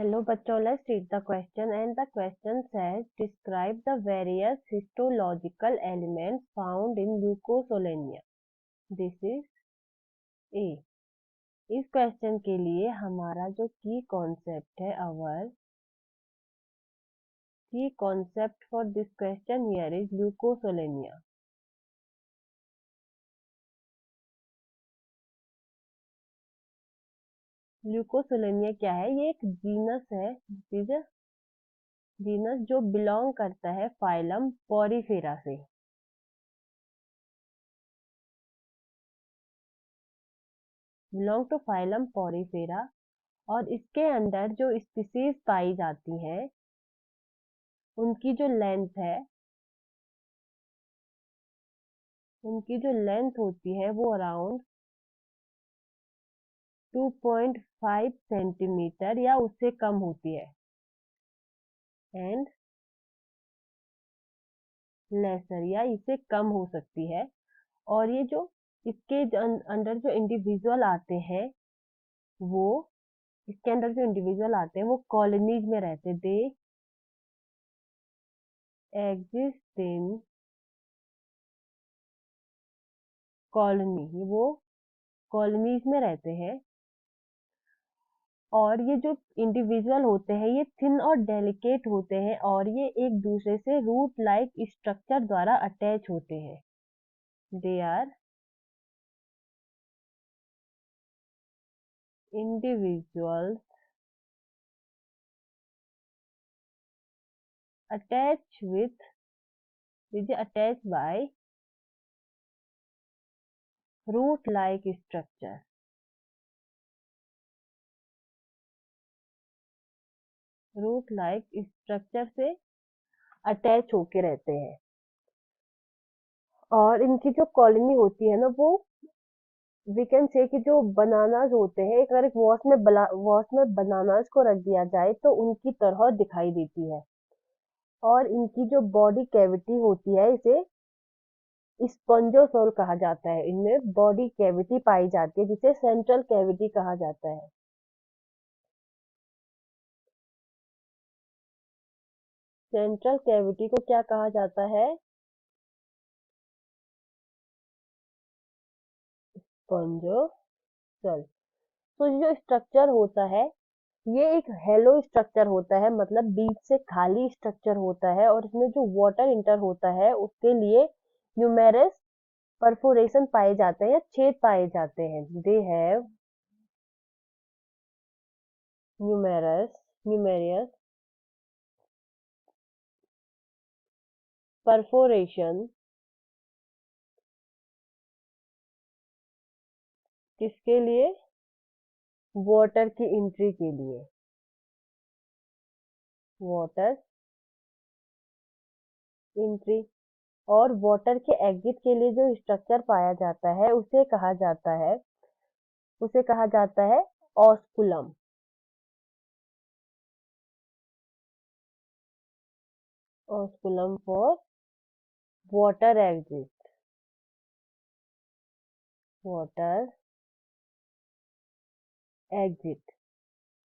Hello बच्चों, let's read the question and the question says describe the various histological elements found in leukocytonia. This is A. इस question के लिए हमारा जो की कॉन्सेप्ट है our key concept for this question here is leukocytonia. ल्यूकोसिलेनिया क्या है? ये एक जीनस है, जीनस जो बिलोंग करता है फाइलम पोरीफेरा से। Belong to phylum porifera. और इसके अंदर जो स्पीसीज पाई जाती हैं उनकी जो लेंथ होती है वो अराउंड 2.5 सेंटीमीटर या उससे कम होती है एंड लेसर या इससे कम हो सकती है। और ये जो इसके अंदर जो इंडिविजुअल आते हैं वो इसके अंदर जो इंडिविजुअल आते हैं वो कॉलोनीज में रहते, दे एग्जिस्ट इन कॉलोनी, वो कॉलोनीज में रहते हैं। और ये जो इंडिविजुअल होते हैं ये थिन और डेलिकेट होते हैं और ये एक दूसरे से रूट लाइक स्ट्रक्चर द्वारा अटैच होते हैं। They are individuals attached by root like structure। Root like structure से अटैच होके रहते हैं। और इनकी जो कॉलोनी होती है ना वो वी कैन से कि जो बनानास होते हैं, अगर एक वॉश में बनानास को रख दिया जाए तो उनकी तरह दिखाई देती है। और इनकी जो बॉडी कैविटी होती है इसे स्पंजोसोल कहा जाता है। इनमें बॉडी कैविटी पाई जाती है जिसे सेंट्रल कैविटी कहा जाता है। सेंट्रल कैविटी को क्या कहा जाता है? स्पंजोसोल। तो जो स्ट्रक्चर होता है ये एक हेलो स्ट्रक्चर होता है, मतलब बीच से खाली स्ट्रक्चर होता है और इसमें जो वाटर इंटर होता है उसके लिए न्यूमेरस परफोरेशन पाए जाते हैं या छेद पाए जाते हैं। They have numerous perforation. किसके लिए? वाटर की एंट्री के लिए। वाटर एंट्री और वाटर के एग्जिट के लिए जो स्ट्रक्चर पाया जाता है उसे कहा जाता है osculum. Osculum for water exit. Water exit.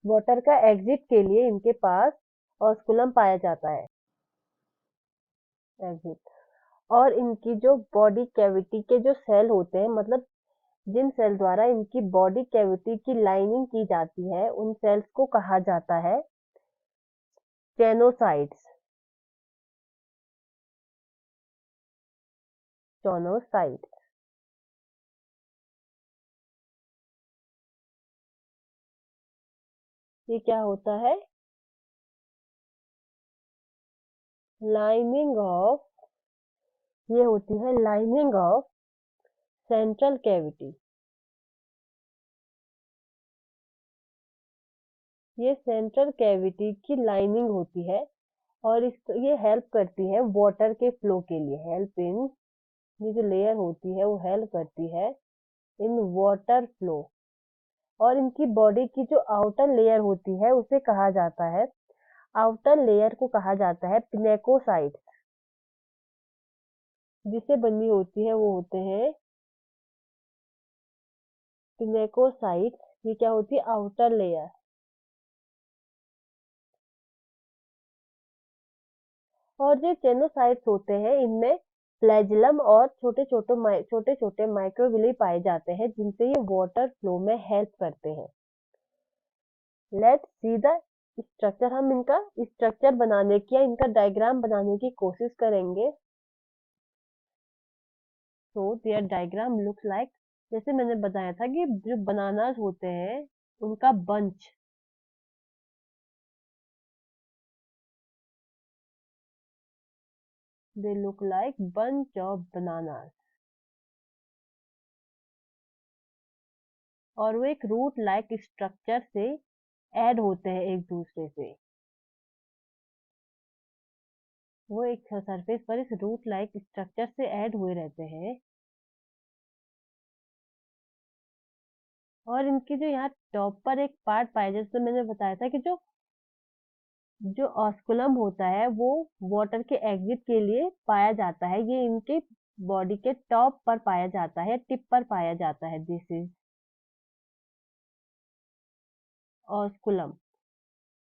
Water का एग्जिट के लिए इनके पास ऑस्कुलम पाया जाता है। एग्जिट। और इनकी जो बॉडी कैविटी के जो सेल होते हैं, मतलब जिन सेल द्वारा इनकी बॉडी कैविटी की लाइनिंग की जाती है उन सेल्स को कहा जाता है स्टेनोसाइट्स। स्टेनोसाइट। ये क्या होता है? लाइनिंग ऑफ ये होती है लाइनिंग ऑफ सेंट्रल कैविटी। ये सेंट्रल कैविटी की लाइनिंग होती है और ये हेल्प करती है वाटर के फ्लो के लिए। ये जो लेयर होती है वो हेल्प करती है इन वाटर फ्लो। और इनकी बॉडी की जो आउटर लेयर होती है उसे कहा जाता है आउटर लेयर को कहा जाता है पिनेकोसाइट। जिससे बनी होती है वो होते हैं पिनेकोसाइट। ये क्या होती है? Outer layer. और जो चेनोसाइट्स होते हैं इनमें फ्लैजिलम और छोटे छोटे माइक्रोविली पाए जाते हैं जिनसे ये वाटर फ्लो में हेल्प करते हैं। Let's see the structure. हम इनका स्ट्रक्चर बनाने की या इनका डायग्राम बनाने की कोशिश करेंगे। So there diagram looks like, जैसे मैंने बताया था कि जो बनानास होते हैं उनका bunch, they look like bunch of bananas, और वो एक रूट लाइक स्ट्रक्चर से ऐड होते हैं एक दूसरे से। वो एक सरफेस पर इस रूट लाइक स्ट्रक्चर से ऐड हुए रहते हैं। और इनकी जो यहाँ टॉप पर एक पार्ट पाया, जैसे मैंने बताया था कि जो जो ऑस्कुलम होता है वो वाटर के एग्जिट के लिए पाया जाता है, ये इनके बॉडी के टॉप पर पाया जाता है, टिप पर पाया जाता है। This is osculum.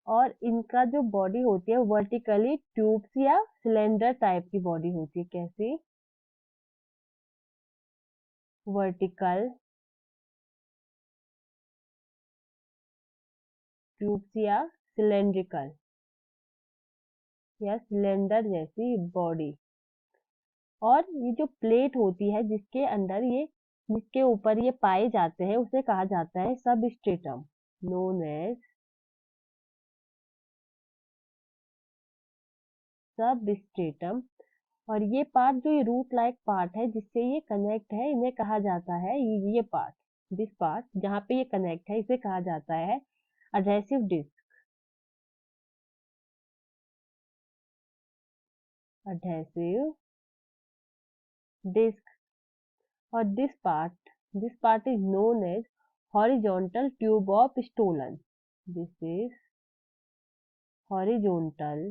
और इनका जो बॉडी होती है वर्टिकली ट्यूब्स या सिलेंडर टाइप की बॉडी होती है। कैसी? वर्टिकल ट्यूब्स या सिलेंड्रिकल या सिलेंडर जैसी बॉडी। और ये जो प्लेट होती है जिसके अंदर ये जिसके ऊपर ये पाए जाते हैं उसे कहा जाता है सबस्ट्रेटम, नोन एज सबस्ट्रेटम। और ये पार्ट जो ये रूट लाइक पार्ट है जिससे ये कनेक्ट है, इन्हें कहा जाता है, ये पार्ट, दिस पार्ट जहाँ पे ये कनेक्ट है इसे कहा जाता है अडहेसिव डिस्क, अडहेसिव डिस्क। और this part is known as horizontal tube of stolon, this is horizontal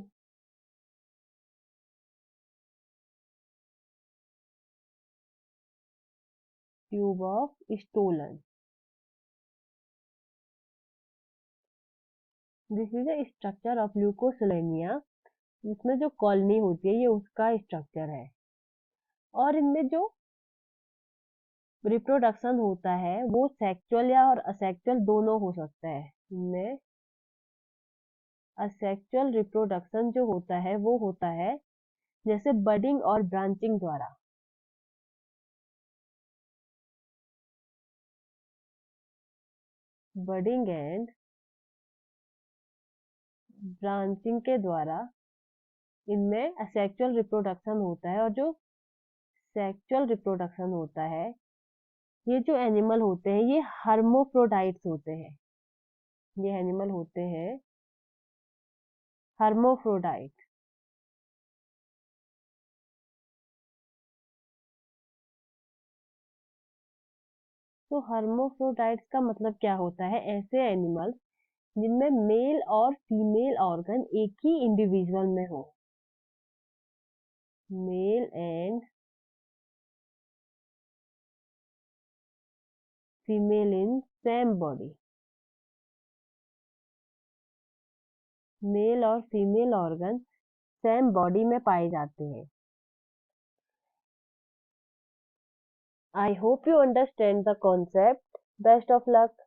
tube of stolon. This is the structure of Leucosolenia, इसमें जो कॉलोनी होती है ये उसका स्ट्रक्चर है। और इनमें जो रिप्रोडक्शन होता है वो सेक्सुअल या और असेक्सुअल दोनों हो सकता है। इनमें असेक्सुअल रिप्रोडक्शन जो होता है वो होता है जैसे बडिंग और ब्रांचिंग द्वारा, बडिंग एंड ब्रांचिंग के द्वारा इनमें असेक्सुअल रिप्रोडक्शन होता है। और जो सेक्सुअल रिप्रोडक्शन होता है, ये जो एनिमल होते हैं ये हर्मोफ्रोडाइट्स होते हैं, ये एनिमल होते हैं हर्मोफ्रोडाइट। तो हर्मोफ्रोडाइट्स का मतलब क्या होता है? ऐसे एनिमल्स जिनमें मेल और फीमेल ऑर्गन एक ही इंडिविजुअल में हो, male and female in same body, male और फीमेल ऑर्गन सेम बॉडी में पाए जाते हैं। I hope you understand the concept. Best of luck.